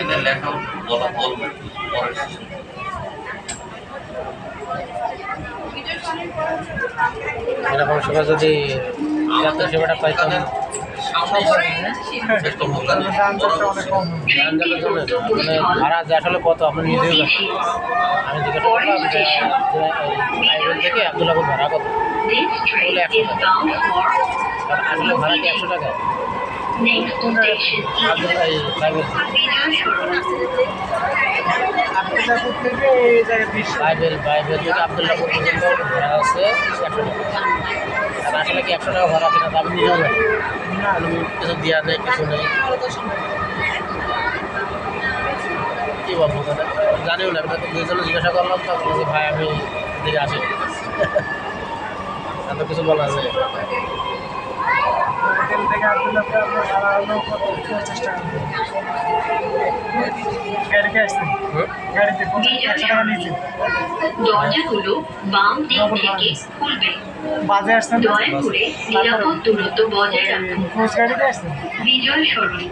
এখানে লেখা বলা বলবে পরের এরকম সময় যদি যাত্রা সেবাটা পাইতাম মানে ভাড়া যে আসলে কত আপনি নিজেও জানেন। আমি জিজ্ঞাসা করলাম যে লাইব্রেরি থেকে আব্দুল্লাপুর ভাড়া কত বলে 100 টাকা। আসলে ভাড়া কি 100 টাকা? লাইব্রেরি থেকে আব্দুল্লাপুর পর্যন্ত ভাড়া আছে 100 টাকা। আর আসলে কি 100 টাকা ভাড়া কিনা আমি নিজেও জানি কিছু দেওয়া নেই কিছু নেই কী বলবো তাহলে জানিও না। আপনাকে দুইজনে জিজ্ঞাসা করলাম তো বলছি ভাই আমি দিকে আসি এত কিছু বলা আছে। দরজাগুলো বাম দিক থেকে খুলবে। দয়া করে নিরাপদ দূরত্ব বজায় রাখুন। বিজয় সরণি।